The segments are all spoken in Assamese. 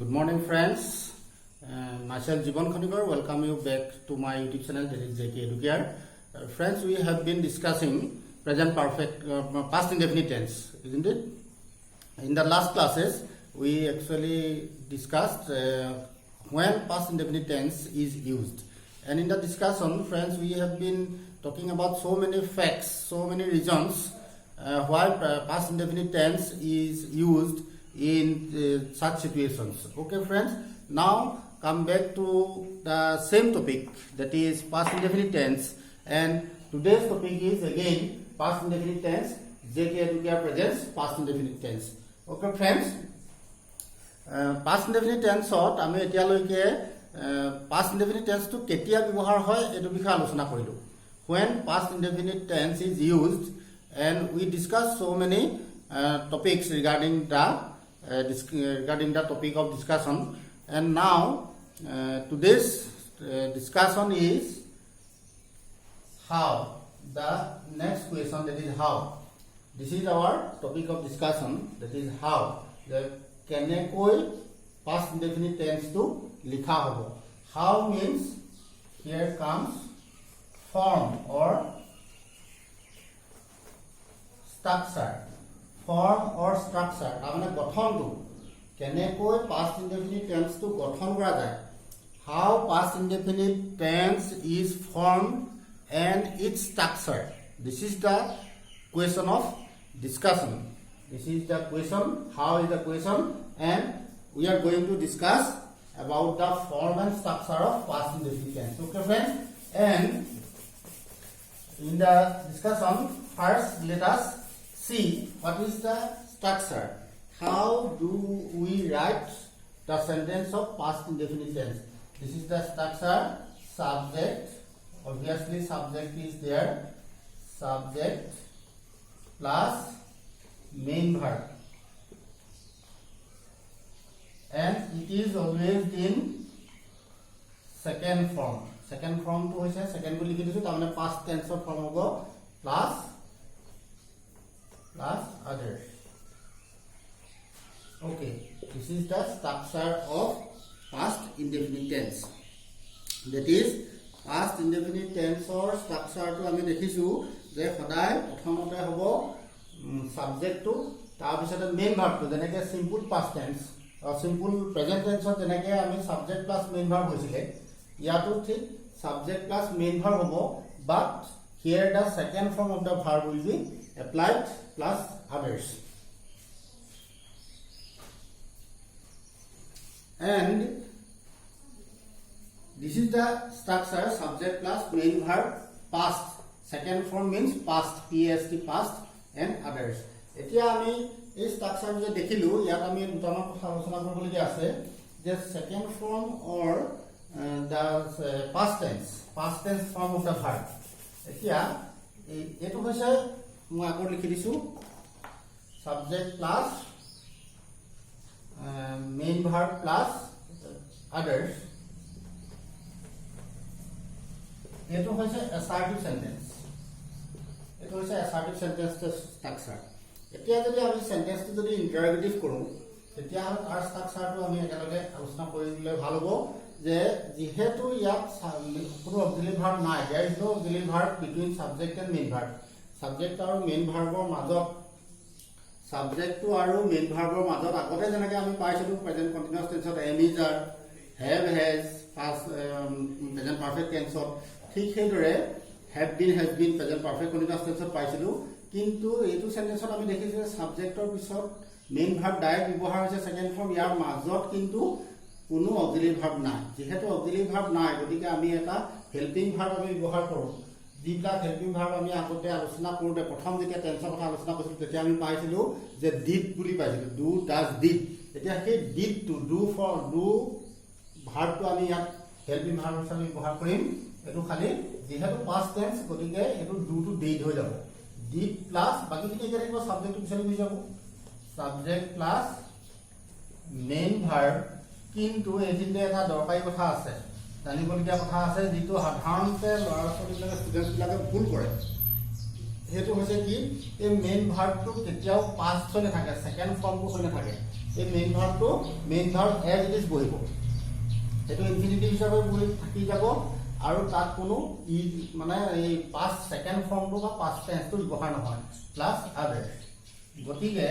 Good morning, friends. Myself Jiban Khanigar. Welcome you back to my YouTube channel. That is JK Educare. Friends, we have been discussing present perfect, past indefinite tense, isn't it? In the last classes, we actually discussed when past indefinite tense is used. And in the discussion, friends, we have been talking about so many facts, so many reasons why past indefinite tense is used in such situations. Okay, friends, now come back to the same topic, that is past indefinite tense, and today's topic is again past indefinite tense. JK Educare presents past indefinite tense. Okay, friends, past indefinite tense আমি এতিয়ালৈকে past indefinite tense to কেতিয়া ব্যৱহাৰ হয় এটো বিষয়ে আলোচনা কৰিলো. When past indefinite tense is used, and we discussed so many topics regarding the topic of discussion, and now today's discussion is how. The next question, that is how. This is our topic of discussion, that is how. The কেনেকৈ past indefinite tense to লিখা হ'ব. How means here comes form or structure. Form or structure, তাৰমানে গঠনটো কেনেকৈ past indefinite tense to গঠন কৰা যায়. How past indefinite tense is formed and its structure. This is the question of discussion. This is the question. How is the question, and we are going to discuss about the form and structure of past indefinite tense. Okay, friends, and in the discussion, first let us see what is the structure. How do we write the sentence of past indefinite tense? This is the structure. Subject, obviously subject is there. Subject plus main verb, and it is always in second form. Second form to hoise second ko likhi disu, tamane past tense of form hobo plus others. Okay, this is the structure of past indefinite tense. That is past indefinite tense or structure to ami dekhisu je sodai prothomote hobo subject to tar bisate main verb to jeneke simple past tense or simple present tense or jeneke ami subject plus main verb hoisile yato thik subject plus main verb hobo, but here the second form of the verb will be applied plus others. And this is the structure, subject plus main verb past. Second form means past, past, past, and others. এতিয়া আমি এই স্ট্রাকচার যে দেখিলো, ইয়াত আমি দুটামান কথা আলোচনা কৰিবলগীয়া আছে, যে second form or the past tense form of the verb. এতিয়া এটো হৈছে মই আগৰ লিখি দিছো subject plus main verb plus others. এটো হৈছে assertive sentence. এটো হৈছে assertive sentence structure. এতিয়া যদি আমি সেন্টেন্সটো যদি ইন্টাৰোগেটিভ কৰো, তেতিয়া হলে তাৰ স্ট্ৰাকচাৰটো আমি একেলগে আলোচনা কৰিলে ভাল হ'ব, যে যেহেতু ইয়াত কোনো অক্সিলাৰি ভাৰ্ব নাই, there is no auxiliary verb between subject and main verb. Subject আৰু main verbৰ মাজত, subject to আৰু main verbৰ মাজত আগতে যেনেকৈ আমি পাইছিলো প্ৰেজেন্ট কন্টিনিউয়াস টেন্সত am is are, have has, past present perfect টেন্সত, ঠিক সেইদৰে have been has been present perfect continuous টেন্সত পাইছিলো, কিন্তু এইটো সেন্টেন্সত আমি দেখিছো যে সাবজেক্টৰ পিছত মেইন ভাৰ্ব ডাইৰেক্ট ব্যৱহাৰ হৈছে সেকেন্ড ফৰ্ম, ইয়াৰ মাজত কিন্তু কোনো অক্সিলাৰি ভাৰ্ব নাই. যেহেতু অক্সিলাৰি ভাৰ্ব নাই, গতিকে আমি এটা হেল্পিং ভাৰ্ব আমি ব্যৱহাৰ কৰো. যিবিলাক হেল্পিং ভাৰ্ব আমি আগতে আলোচনা কৰোতে প্ৰথম যেতিয়া টেন্সৰ কথা আলোচনা কৰিছিলো, তেতিয়া আমি পাইছিলো যে ডিড বুলি পাইছিলো, ডু ডাজ ডিড. এতিয়া সেই did to do for do ভাৰ্বটো আমি ইয়াত হেল্পিং ভাৰ্ব হিচাপে ব্যৱহাৰ কৰিম. এটো খালি যেহেতু পাস্ট টেন্স, গতিকে এটো ডু টু ডিড হৈ যাব. ডিড প্লাস বাকিখিনি একে থাকিব, সাবজেক্ট পিছলৈ গৈ যাব, সাবজেক্ট প্লাস মেইন ভার্ব. কিন্তু এদিনতে এটা দৰকাৰী কথা আছে, জানিবলগীয়া কথা আছে, যিটো সাধাৰণতে ল'ৰা ছোৱালীবিলাকে ষ্টুডেণ্টবিলাকে ভুল কৰে. সেইটো হৈছে কি, এই মেইন ভার্বটো কেতিয়াও পাস্ট হৈ নাথাকে, সেকেন্ড ফর্মটো হৈ নাথাকে. এই main verb as it is বহিব সেইটো ইনফিনিটিভ হিচাপে বহি থাকি যাব আৰু তাত কোনো মানে এই পাষ্ট সেকেন্ড ফৰ্মটো বা পাষ্ট টেন্সটো ব্যৱহাৰ নহয় প্লাস আদাৰ গতিকে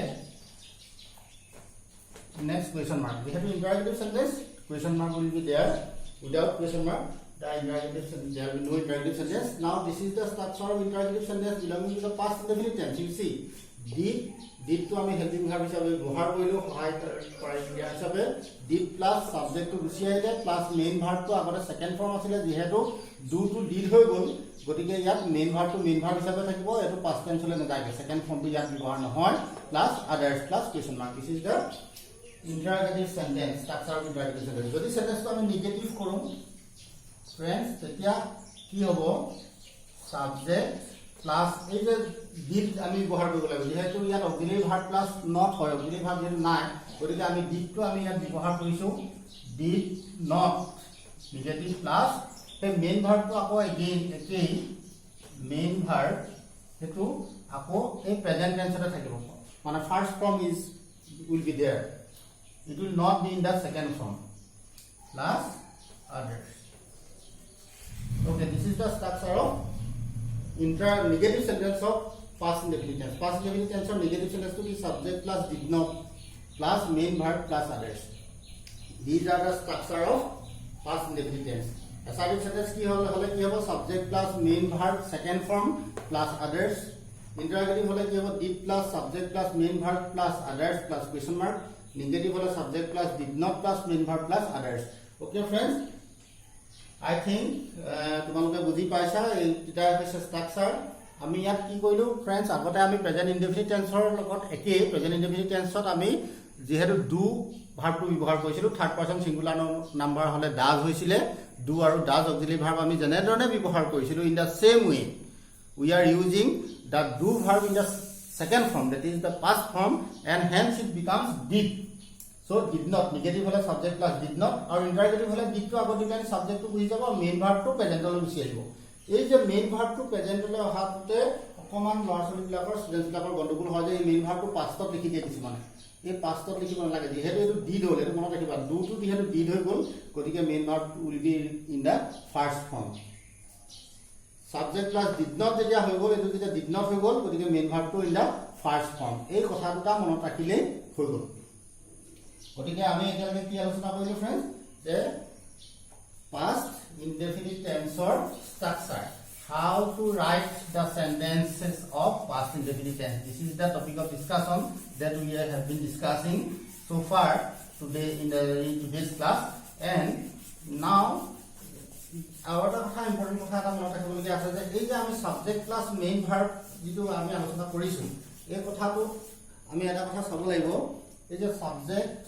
next question mark we have interrogative sentence question mark will be there without question mark the interrogative sentence there will be no interrogative sentence now this is the structure of interrogative sentence belonging to the past indefinite tense you see did to আমি helping verb হিসাবে ব্যৱহাৰ কৰিলো সহায় কৰা হিসাবে did plus subject to গুছি আহিলে plus main verb to আগতে second form আছিল যেহেতু do to did হৈ গল গতিকে ইয়াত main verb to main verb হিসাবে থাকিব এটো past tense হলে নাযায় second form টো ইয়াত ব্যৱহাৰ নহয় plus others plus question mark this is the interrogative sentence structure of interrogative sentence যদি sentence আমি নেগেটিভ কৰো फ्रेंड्स তেতিয়া কি হ'ব subject plus এই যে did আমি ব্যৱহাৰ কৰিব লাগিব যেহেতু ইয়াত auxiliary verb plus not হয় auxiliary verb যেহেতু নাই গতিকে আমি did টো আমি ইয়াত ব্যৱহাৰ কৰিছো did not negative plus এই main verb টো আকৌ again একেই main verb হেতু আকৌ এই present tense এ থাকিব মানে first form is will be there it will not be in the second form plus others okay this is the structure of negative sentence of past indefinite tense past indefinite tense or negative sentence to be subject plus did not plus main verb plus others these are the structure of past indefinite tense assertive sentence ki hole ki hobo subject plus main verb second form plus others interrogative hole ki hobo did plus subject plus main verb plus others plus question mark negative hole subject plus did not plus main verb plus others okay friends I think তোমালোকে বুজি পাইছা এটা হৈছে স্ট্ৰাকচাৰ আমি ইয়াত কি কইলো फ्रेंड्स আগতে আমি প্ৰেজেন্ট ইনডেফিনিট টেন্সৰ লগত একে প্ৰেজেন্ট ইনডেফিনিট টেন্সত আমি যেহেতু ডু ভাৰ্বটো ব্যৱহাৰ কৰিছিলো থাৰ্ড পাৰসন সিঙ্গুলাৰ নাম্বাৰ হলে ডাজ হৈছিলে ডু আৰু ডাজ অক্সিলাৰি ভাৰ্ব আমি যেনে ধৰণে ব্যৱহাৰ কৰিছিলো in the same way we are using the do verb in the second form that is the past form and hence it becomes did so did not negative hole subject plus did not or interrogative hole did to agoti kan subject to buhi jabo main verb to present hole busi ahibo ei je main verb to present hole ohate okoman lorasoli bilakor students bilakor gondogol hoy je main verb to past to likhi diye disi mane ei past to likhi mon lage jehetu etu did hole etu mona rakhiba do to jehetu did hoy gol gotike main verb will be in the first form subject plus did not jetia hoy gol etu jetia did not hoy gol gotike main verb to in the first form ei kotha duta monot rakhile hoy gol গতিকে আমি এতিয়ালৈকে কি আলোচনা কৰিলো फ्रेंड्स যে past indefinite tenseৰ structure how to write the sentences of past indefinite tense this is the topic of discussion that we have been discussing so far today in today's class and now our কথা important কথা এটা মনত ৰাখিবলগীয়া আছে যে এই যে আমি subject plus main verb যেটো আমি আলোচনা কৰিছো এই কথাটো আমি এটা কথা চাব লাগিব এই যে subject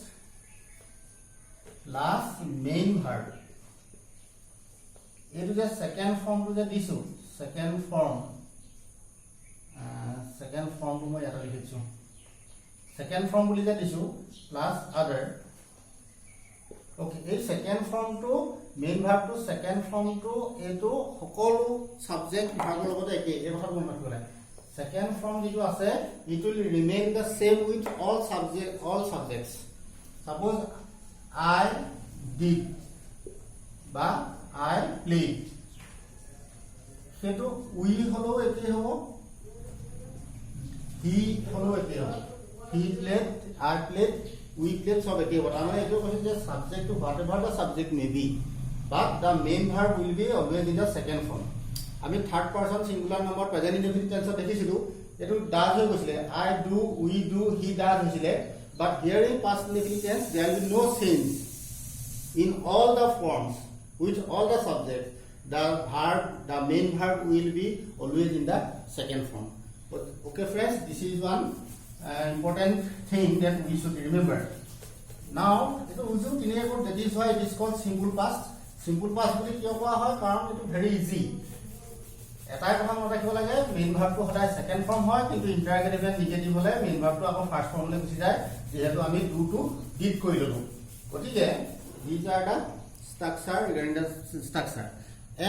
plus main verb etu je second form to je disu second form to moi yata likhichu second form boli je disu plus other okay ei second form to main verb to second form to etu hokolu subject verb logote eke e kotha mon rakhibole second form jitu ase it will remain the same with all subjects suppose I did বা I played সেটো we হলো একে হবো he হলো একে হবো he played I played we played সব একে হবো মানে এটো কৈছে যে subject to whatever the subject may be but the main verb will be always in the second form আমি third person singular number present indefinite tense দেখিছিলো এটো does হৈ গৈছিলে I do we do he does হৈছিলে but here in past indefinite tense there will be no change in all the forms with all the subjects the main verb will be always in the second form okay friends this is one important thing that we should remember now eto uju clear ko that is why it is called simple past boli kiyo koa hoy karon eto very easy এটাই কথা মনত ৰাখিব লাগে মেইন ভাৰ্বটো সদায় সেকেন্ড ফৰ্ম হয় কিন্তু ইন্টাৰগেটিভ এন্ড নেগেটিভ হলে মেইন ভাৰ্বটো আকৌ ফাৰ্স্ট ফৰ্মলৈ গুচি যায় যেহেতু আমি ডু টু ডিড কৰি ললো গতিকে these are the structure regarding the structure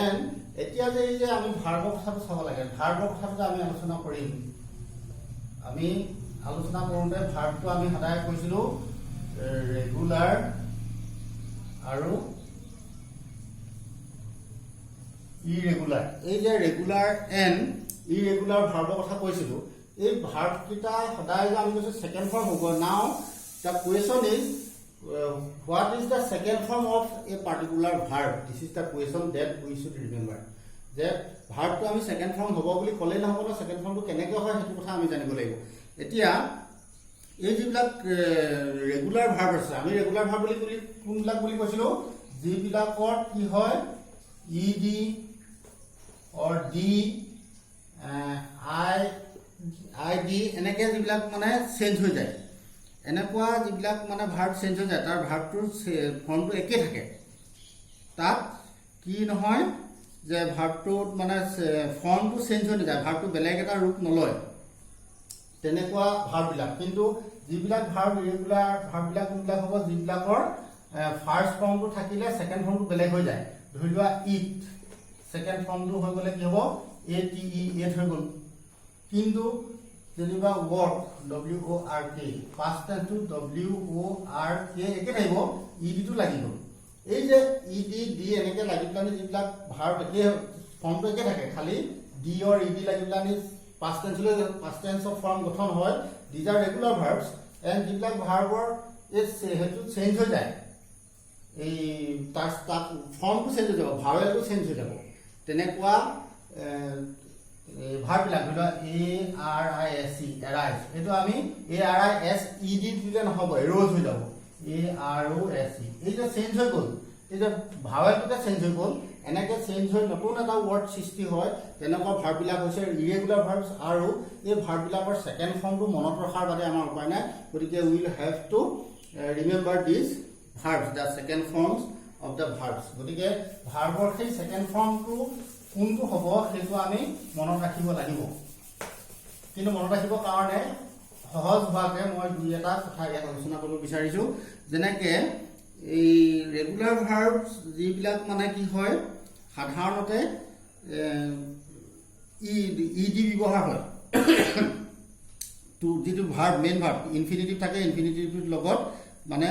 and এতিয়া যে আমি ভাৰ্বৰ কথাটো চাব লাগে ভাৰ্বৰ কথাটো আমি আলোচনা কৰিম আমি আলোচনা কৰোঁতে ভাৰ্বটো আমি সদায় কৈছিলো ৰেগুলাৰ আৰু ইৰেগুলাৰ। এই যে ৰেগুলাৰ এণ্ড ইৰেগুলাৰ ভাৰ্বৰ কথা কৈছিলোঁ, এই ভাৰ্বকেইটা সদায় যে আমি কৈছোঁ ছেকেণ্ড ফৰ্ম হ'ব। নাও the question is what is the second form of a particular verb. This is the question date we should remember. যে ভাৰ্বটো আমি ছেকেণ্ড ফৰ্ম হ'ব বুলি ক'লেই নহ'ব ন, ছেকেণ্ড ফৰ্মটো কেনেকৈ হয় সেইটো কথা আমি জানিব লাগিব। এতিয়া এই যিবিলাক ৰেগুলাৰ ভাৰ্ব আছে, আমি ৰেগুলাৰ ভাৰ্ব বুলি কোনবিলাক বুলি কৈছিলোঁ, যিবিলাকত কি হয় ই ডি অৰ ডি আই ডি এনেকৈ যিবিলাক মানে চেঞ্জ হৈ যায়, এনেকুৱা যিবিলাক মানে ভাৰ্ব চেঞ্জ হৈ যায়, তাৰ ভাৰ্বটোৰ ফৰ্মটো একেই থাকে। তাত কি নহয় যে ভাৰ্বটোত মানে ফৰ্মটো চেঞ্জ হৈ নাযায়, ভাৰ্বটো বেলেগ এটা ৰূপ নলয়, তেনেকুৱা ভাৰ্ববিলাক। কিন্তু যিবিলাক ভাৰ্ব ইৰেগুলাৰ ভাৰ্ববিলাক কোনবিলাক হ'ব, যিবিলাকৰ ফাৰ্ষ্ট ফৰ্মটো থাকিলে ছেকেণ্ড ফৰ্মটো বেলেগ হৈ যায়। ধৰি লোৱা ইট, ছেকেণ্ড ফৰ্মটো হৈ গ'লে কি হ'ব এ টি ই, এট হৈ গ'ল। কিন্তু যেনিবা ৱৰ্ক WORK, পাষ্ট টেন্সটো WORK একে থাকিব, ই ডিটো লাগি গ'ল। এই যে ই ডি ডি এনেকৈ লাগি পেলাই যিবিলাক ভাৰ্ব একে ফৰ্মটো একে থাকে, খালি ডি অৰ ই ডি লাগি পেলাই পাষ্ট টেন্সলৈ পাষ্ট টেন্সৰ ফৰ্ম গঠন হয়। These are regular verbs. And যিবিলাক ভাৰ্বৰ সেইটো চেঞ্জ হৈ যায়, এই তাত ফৰ্মটো চেঞ্জ হৈ যাব, ভাৱেলটো চেঞ্জ হৈ যাব, তেনেকুৱা ভাৰ্ববিলাক। ধৰি লোৱা ARISE, এৰাইজ, এইটো আমি ARISE দিলে নহ'ব, এৰ'জ হৈ যাব, AROSE। এই যে চেঞ্জ হৈ গ'ল, এই যে ভাৱেলটোতে চেঞ্জ হৈ গ'ল, এনেকৈ চেঞ্জ হৈ নতুন এটা ৱৰ্ড সৃষ্টি হয়, তেনেকুৱা ভাৰ্ববিলাক হৈছে ইৰেগুলাৰ ভাৰ্বছ। আৰু এই ভাৰ্ববিলাকৰ ছেকেণ্ড ফৰ্মটো মনত ৰখাৰ বাবে আমাৰ উপায় নাই, গতিকে will have to remember this verbs, the second forms of the verbs. গতিকে ভাৰ্বৰ সেই ছেকেণ্ড ফৰ্মটো কোনটো হ'ব সেইটো আমি মনত ৰাখিব লাগিব। কিন্তু মনত ৰাখিবৰ কাৰণে সহজ হোৱাকৈ মই দুই এটা কথা ইয়াত আলোচনা কৰিব বিচাৰিছোঁ। যেনেকৈ এই ৰেগুলাৰ ভাৰ্ব যিবিলাক মানে কি হয়, সাধাৰণতে ই ডি ব্যৱহাৰ হয়। যিটো ভাৰ্ব মেইন ভাৰ্ব ইনফিনিটিভ থাকে, ইনফিনিটিভৰ লগত মানে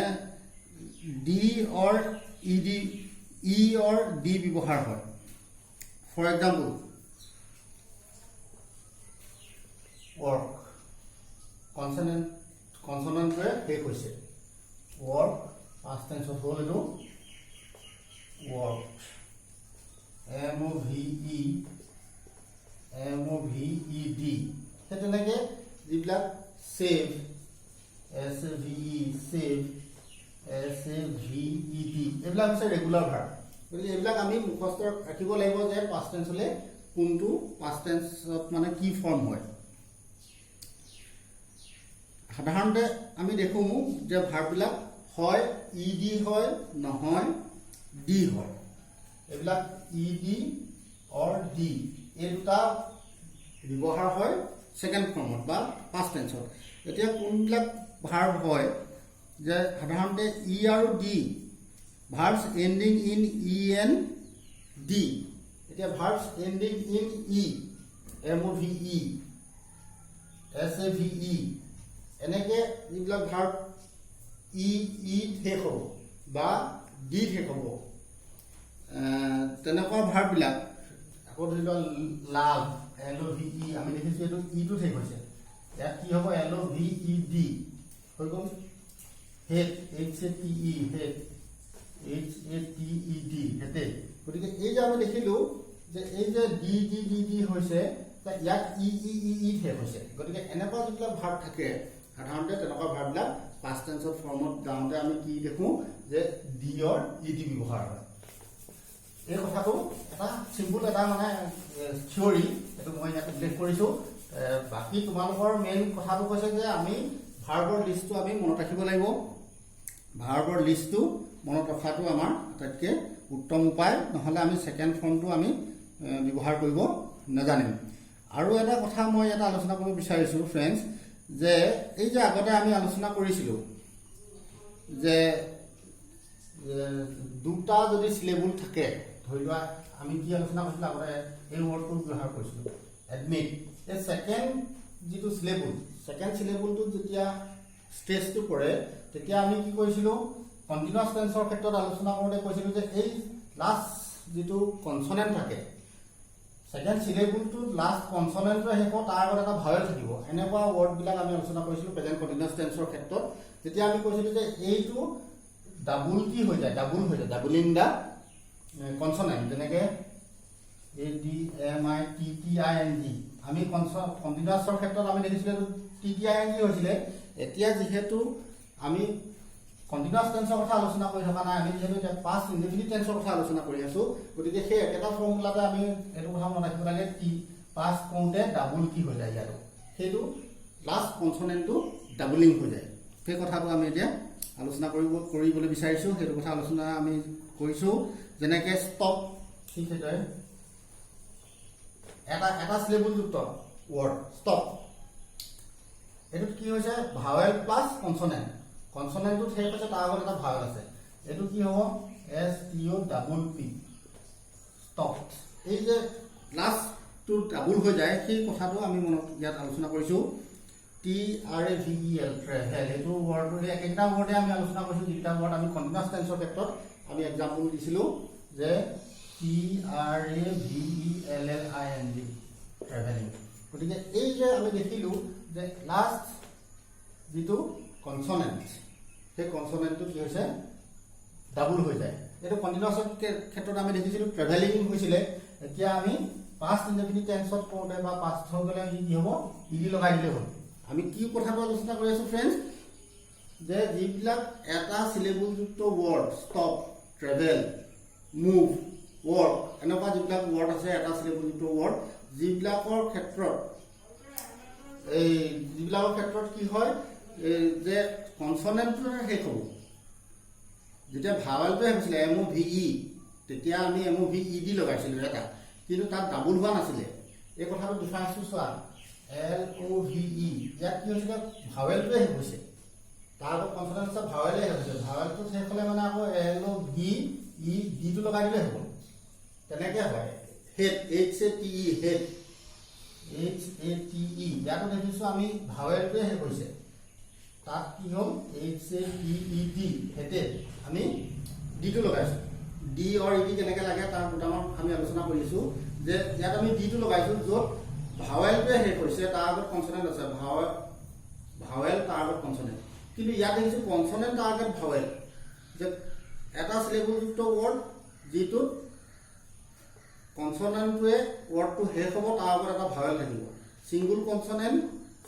ডি অৰ ই অৰ ডি ব্যৱহাৰ হয়। ফৰ এক্সাম্পল ৱৰ্ক, কনচনেণ্টটোৱে শেষ হৈছে, ৱৰ্ক পাষ্ট টেন্সত হ'ল এইটো ৱৰ্ক, MOVED। সেই তেনেকৈ যিবিলাক চেভ, SAVE, চেভ, SAVED, এইবিলাক হৈছে ৰেগুলাৰ ভাৰ্ব। গতিকে এইবিলাক আমি মুখস্থ ৰাখিব লাগিব যে পাষ্ট টেন্সলৈ কোনটো পাষ্ট টেন্সত মানে কি ফৰ্ম হয়। সাধাৰণতে আমি দেখোঁ যে ভাৰ্ববিলাক হয় ই ডি হয়, নহয় ডি হয়। এইবিলাক ই ডি অৰ ডি এই দুটা ব্যৱহাৰ হয় ছেকেণ্ড ফৰ্মত বা পাষ্ট টেন্সত। এতিয়া কোনবিলাক ভাৰ্ব হয় যে সাধাৰণতে ই আৰু D, verbs ending in E and D. এতিয়া verbs ending in E, MOVE, SAVE, এনেকৈ যিবিলাক ভাৰ্ব ই শেষ হ'ব বা ডি শেষ হ'ব, তেনেকুৱা ভাৰ্ববিলাক। আকৌ ধৰি লোৱা লাভ, LOVE, আমি দেখিছোঁ এইটো ইটো শেষ হৈছে, ইয়াত কি হ'ব LOVED হৈ গ'ল। হেড, HATE, হেড, HATED, হেডে। গতিকে এই যে আমি দেখিলোঁ যে এই যে ডি হৈছে, ইয়াত ই শেষ হৈছে। গতিকে এনেকুৱা যিবিলাক ভাৰ্ব থাকে সাধাৰণতে তেনেকুৱা ভাৰ্ববিলাক পাষ্ট টেন্সৰ ফৰ্মত যাওঁতে আমি কি দেখোঁ যে ডি অৰ ই ডি ব্যৱহাৰ হয়। এই কথাটো এটা চিম্পুল এটা মানে থিয়ৰী, এইটো মই ইয়াত উল্লেখ কৰিছোঁ। বাকী তোমালোকৰ মেইন কথাটো কৈছে যে আমি ভাৰ্বৰ লিষ্টটো আমি মনত ৰাখিব লাগিব। ভাৰ্বৰ লিষ্টটো মনত ৰখাটো আমাৰ আটাইতকৈ উত্তম উপায়, নহ'লে আমি ছেকেণ্ড ফৰ্মটো আমি ব্যৱহাৰ কৰিব নাজানিম। আৰু এটা কথা মই ইয়াত আলোচনা কৰিব বিচাৰিছোঁ ফ্ৰেণ্ডছ, যে এই যে আগতে আমি আলোচনা কৰিছিলোঁ যে দুটা যদি চিলেবুল থাকে, ধৰি লোৱা আমি কি আলোচনা কৰিছিলোঁ আগতে, এই ৱৰ্ডটো ব্যৱহাৰ কৰিছিলোঁ এডমিট। এই ছেকেণ্ড যিটো চিলেবুল, ছেকেণ্ড চিলেবুলটোত যেতিয়া ষ্ট্ৰেছটো পৰে তেতিয়া আমি কি কৰিছিলোঁ কণ্টিনিউৱাছ টেন্সৰ ক্ষেত্ৰত আলোচনা কৰোঁতে কৈছিলোঁ যে এই লাষ্ট যিটো কনচনেণ্ট থাকে সেকেন্ড সিলেবলটো লাষ্ট কনসনেন্টৰ শেষত তাৰ আগত এটা ভাৱেল থাকিব এনেকুৱা ওয়াৰ্ডবিলাক আমি আলোচনা কৰিছিলোঁ প্ৰেজেন্ট কন্টিনিউয়াস টেন্সৰ ক্ষেত্ৰত যেতিয়া আমি কৈছিলোঁ যে এইটো ডাবল কি হৈ যায় ডাবলিং দা কনসনেন্ট যেনেকে A D M I T T I N G আমি কন্টিনিউয়াসৰ ক্ষেত্ৰত আমি দেখিছিলোঁ T T I N G হৈছিলে এতিয়া যেহেতু আমি কন্টিনিউয়াস টেন্সৰ কথা আলোচনা কৰি থকা নাই আমি যেহেতু এতিয়া পাষ্ট ইনডেফিনিট টেন্সৰ কথা আলোচনা কৰি আছো গতিকে সেই একেটা ফৰ্মুলাতে আমি এটো কথা মনত ৰাখিব লাগে টি পাষ্ট কোনতে ডাবল কি হৈ যায় আৰু সেইটো লাষ্ট কনসনেন্টটো ডাবলিং হৈ যায় সেই কথাটো আমি এতিয়া আলোচনা কৰিবলৈ বিচাৰিছো সেইটো কথা আলোচনা আমি কৰিছো যেনেকে ষ্টপ ঠিক আছে এটা সিলেবল যুক্ত ওয়াৰ্ড ষ্টপ এটো কি হৈছে ভাৱেল প্লাস কনসনেন্ট কনসনেন্টটো শেষ হৈছে তাৰ আগত এটা ভাৱেল আছে এটো কি হ'ব S T O double P stop এই যে লাষ্ট টু ডাবল হৈ যায় সেই কথাটো আমি মনত ইয়াত আলোচনা কৰিছো T R A V E L travel এটো ওয়াৰ্ডটো একটা ওয়াৰ্ডে আমি আলোচনা কৰিছো যেটা ওয়াৰ্ড আমি কন্টিনিউয়াস টেন্সৰ ক্ষেত্ৰত আমি एग्जांपल দিছিলো যে T R A V E L L I N G travelling গতিকে এই যে আমি দেখিলো যে লাষ্ট যেটো কনসনেন্ট সেই কনসনেন্টটো কি হৈছে ডাবল হৈ যায় এটো কন্টিনিউয়াসৰ ক্ষেত্ৰত আমি দেখিছিলো ট্ৰেভেলিং হৈছিলে এতিয়া আমি পাষ্ট ইনডেফিনিট টেন্সত কোতে বা পাষ্ট হৈ গলে কি হ'ব ইডি লগাই দিলে হ'ল আমি কি কথাটো আলোচনা কৰি আছো फ्रेंड्स যে যিবিলাক এটা সিলেবল যুক্ত word stop travel move work এনেকুৱা যিবিলাক ওয়াৰ্ড আছে এটা সিলেবল যুক্ত ওয়াৰ্ড যিবিলাকৰ ক্ষেত্ৰত এই যিবিলাকৰ ক্ষেত্ৰত কি হয় যে কনসনেন্টটো শেষ হ'ব যেতিয়া ভাৱেলটো হৈছিলে এম ও ভি ই তেতিয়া আমি M O V E D লগাইছিলো এটা কিন্তু তাত ডাবল হোৱা নাছিলে এই কথাটো ডিফাৰেন্সটো চোৱা এল ও ভি ই ইয়াত কি হৈছিলে ভাৱেলটোৱে শেষ হৈছে তাৰ আগত কনসনেন্টটো ভাৱেলে শেষ হৈছে ভাৱেলটো শেষ হ'লে মানে আকৌ L O V E D টো লগাই দিলে হ'ব তেনেকে হয় hate H A T E hate H A T E ইয়াতো দেখিছো আমি ভাৱেলটোৱে শেষ হৈছে তাত কি হ'ল H A T E D হেডে আমি ডি টো লগাইছো ডি অর ইডি কেনেকে লাগে তাৰ বুটামৰ আমি আলোচনা কৰিছো যে ইয়াত আমি ডি টো লগাইছো য'ত ভাৱেলটোৱে শেষ হৈছে তাৰ আগত কনসনেন্ট আছে ভাৱেল তাৰ আগত কনসনেন্ট কিন্তু ইয়াত দেখিছো কনসনেন্ট তাৰ আগত ভাৱেল যে এটা সিলেবল যুক্ত ওয়াৰ্ড যেটো কনসনেন্টটোৱে ওয়াৰ্ডটো শেষ হ'ব তাৰ আগত এটা ভাৱেল থাকিব সিঙ্গল কনসনেন্ট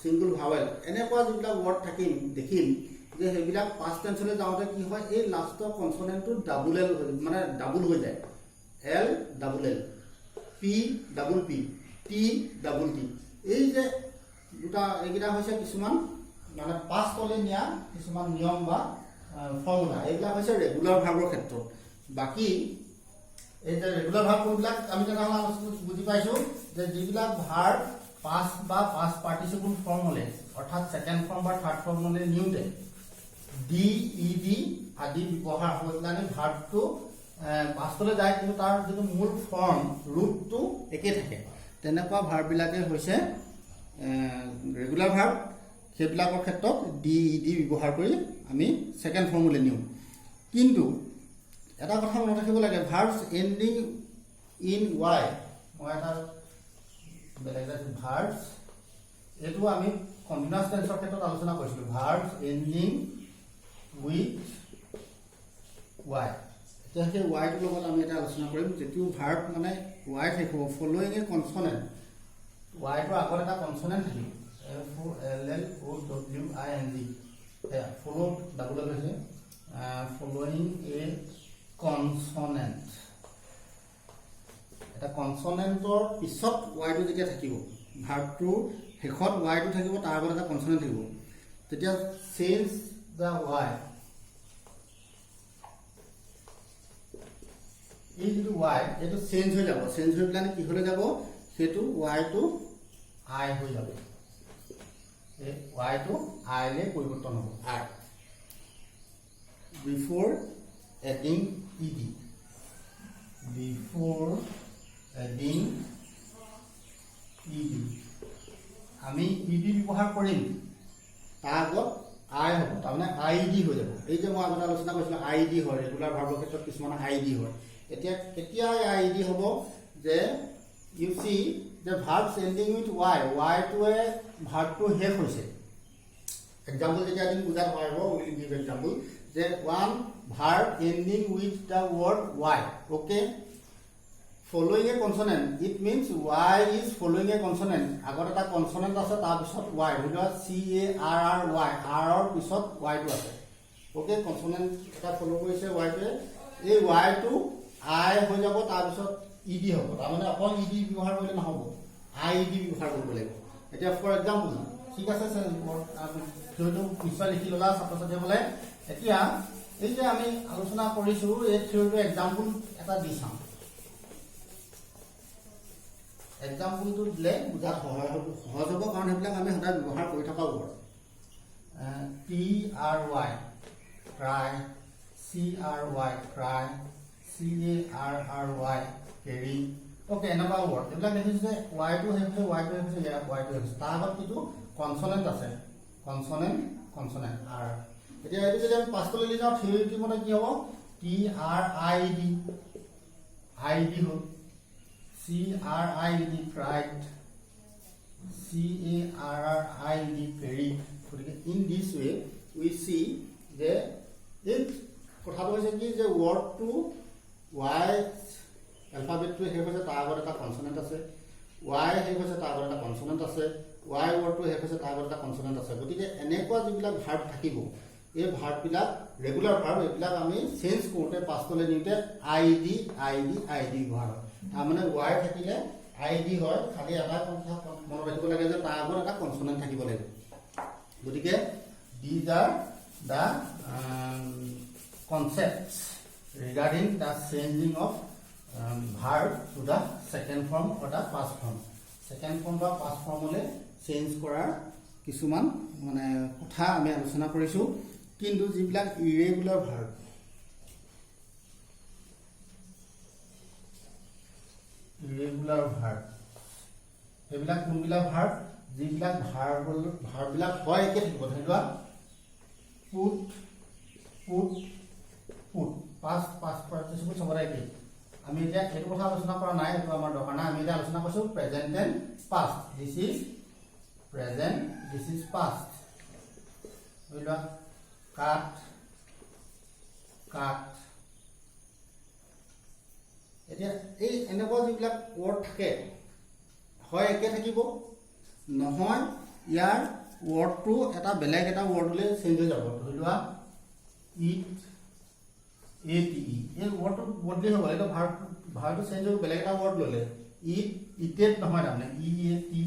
সিঙ্গল ভাৱেল এনেকুৱা যিবিলাক ওয়ার্ড থাকিম দেখিম যে হেবিলাক পাস্ট টেন্সলৈ যাওঁতে কি হয় এই লাষ্টৰ কনসনেন্টটো ডাবল এল মানে ডাবল হৈ যায় L double L P double P T double T এই যে দুটা এইগিটা হৈছে কিছুমান মানে পাষ্টলৈ নিয়া কিছুমান নিয়ম বা ফৰ্মুলা এইবিলাক হৈছে ৰেগুলাৰ ভাৰ্বৰ ক্ষেত্ৰত বাকি এই যে ৰেগুলাৰ ভাৰ্ববিলাক আমি তেনেহ'লে বুজি পাইছো যে যিবিলাক ভাৰ্ব পাষ্ট বা পাষ্ট পাৰ্টিচিপল ফৰ্মলৈ অৰ্থাৎ সেকেন্ড ফৰ্ম বা থাৰ্ড ফৰ্মলৈ নিউতে ডি ই ডি আদি ব্যৱহাৰ হৈ মানে ভাৰ্বটো পাষ্টলৈ যায় কিন্তু তাৰ যিটো মূল ফৰ্ম ৰুটটো একে থাকে তেনেকুৱা ভাৰ্ববিলাকে হৈছে ৰেগুলাৰ ভাৰ্ব সেইবিলাকৰ ক্ষেত্ৰত ডি ই ডি ব্যৱহাৰ কৰি আমি সেকেন্ড ফৰ্মলৈ নিউ কিন্তু এটা কথা মনত ৰাখিব লাগে ভাৰ্বছ এন্ডিং ইন ওয়াই মই এটা বেলেগ ভাৰ্বছ এটো আমি কন্টিনিউয়াস টেন্সৰ ক্ষেত্ৰত আলোচনা কৰিছিলো ভাৰ্বছ এন্ডিং উইথ ওয়াই এতিয়া সেই ওয়াইটোৰ লগত আমি এটা আলোচনা কৰিম যেটো ভাৰ্ব মানে ওয়াই থাকিব ফলোইং এ কনসনেন্ট ওয়াইটোৰ আগত এটা কনসনেন্ট থাকিব F O L L O W I N G follow double L হৈছে ফলোইং এ কনসনেন্ট এটা কনসনেন্টৰ পিছত ওয়াইটো যেতিয়া থাকিব ভাৰ্বটোৰ শেষত ওয়াইটো থাকিব তাৰ আগত এটা কনসনেন্ট থাকিব তেতিয়া চেঞ্জ দা ওয়াই এই যেটো ওয়াই এটো চেঞ্জ হৈ যাব চেঞ্জ হৈ প্লান কি হলে যাব সেটো ওয়াইটো আই হৈ যাব এই ওয়াইটো আই লে পৰিৱৰ্তন হ'ব I before adding ED before adding ED আমি ইডি ব্যৱহাৰ কৰিম তাৰ আগত আই হ'ব তাৰমানে আইডি হৈ যাব এই যে মই আগতে আলোচনা কৰিছিলোঁ আইডি হয় ৰেগুলাৰ ভাৰ্বৰ ক্ষেত্ৰত কিছুমান আইডি হয় এতিয়া কেতিয়া আইডি হ'ব যে ইউ সি যে ভাৰ্বছ এণ্ডিং উইথ ৱাই ৱাইটোৱে ভাৰ্বটো শেষ হৈছে এক্সাম্পল যেতিয়া দিম বুজাত পাৰিব উইল গিভ এক্সাম্পল যে one verb ending with the word Y okay following a consonant it means y is following a consonant আগত এটা কনসোনেন্ট আছে তাৰ পিছত y ধৰিলোৱা c a r r y r ৰ পিছত y টো আছে ওকে কনসোনেন্ট এটা ফলো কৰিছে y টোৱে এই y টো i হৈ যাব তাৰ পিছত ed হ'ব তাৰমানে অকল ed ব্যৱহাৰ কৰিলে নহব id ব্যৱহাৰ কৰিব লাগিব এতিয়া ফৰ এক্সাম্পল ঠিক আছে স্যাৰ থিওৰিটো পিছফালে লিখি ললা ছাত্ৰ-ছাত্ৰী বোলে এতিয়া এই যে আমি আলোচনা কৰিছো এই থিওৰিটো এক্সাম্পল এটা দি চাম एग्जाम्पल तो दिले बुझात सहाय হ'ব কাৰণ হেবিলাক আমি সদায় ব্যৱহাৰ কৰি থকা word T R Y cry C R Y cry C A R R Y carry okay এনেকুৱা ৱৰ্ড এইবিলাক দেখিছে যে ৱাই টো হৈছে ৱাই টো হৈছে ৱাই টো হৈছে তাৰ আগত কিটো কনসোনেন্ট আছে কনসোনেন্ট আৰ এতিয়া এইটো যদি আমি পাঁচটো লৈ যাওঁ থিওৰিটি মতে কি হ'ব টি আৰ আই ডি হ'ল C R I D cried C A R R I D carried in this way we see the if কথাটো হৈছে কি যে word to y alphabet to হে হৈছে তাৰ আগত এটা কনসোনেন্ট আছে y হে হৈছে তাৰ আগত এটা কনসোনেন্ট আছে y word to হে হৈছে তাৰ আগত এটা কনসোনেন্ট আছে গতিকে এনেকুৱা যিবিলাক ভাৰ্ব থাকিব এই ভাৰ্ব বিলাক ৰেগুলাৰ ভাৰ্ব এইবিলাক আমি চেঞ্জ কৰোতে পাছলৈ নিউতে id ব্যৱহাৰ হয় তাৰমানে y থাকিলে id হয় খালি এটা কথা মনত ৰাখিব লাগে যে তাৰ আগত এটা কনসোনেন্ট থাকিব লাগিব গতিকে these are the concepts regarding the changing of verb to the second form or the past form second form বা past form হলে চেঞ্জ কৰাৰ কিছুমান মানে কথা আমি আলোচনা কৰিছো কিন্তু যিবিলাক ইৰেগুলাৰ ভাৰ্ব এইবিলাক কোনবিলাক ভাৰ্ব যিবিলাক ভাৰ্ববিলাক হয় একে থাকিব ধৰিলোৱা পুট পাষ্ট পাৰ্টিসিপল সবৰে একে আমি এতিয়া এইটো কথা আলোচনা কৰা নাই এইটো আমাৰ দৰকাৰ নাই আমি এতিয়া আলোচনা কৰিছো present and past this is present this is past ধৰিলোৱা কাট এতিয়া এই এনেকুৱা যিবিলাক ৱৰ্ড থাকে হয় একে থাকিব নহয় ইয়াৰ ৱৰ্ডটো এটা বেলেগ এটা ৱৰ্ডলৈ চেঞ্জ হৈ যাব ধৰিলোৱা ইট এটি এই ৱৰ্ডটো বদলি হৈ গ'ল এটা ভাৰ্বটো চেঞ্জ হৈ বেলেগ এটা ৱৰ্ড ল'লে ইট ইটেড নহয় তাৰমানে ই এ টি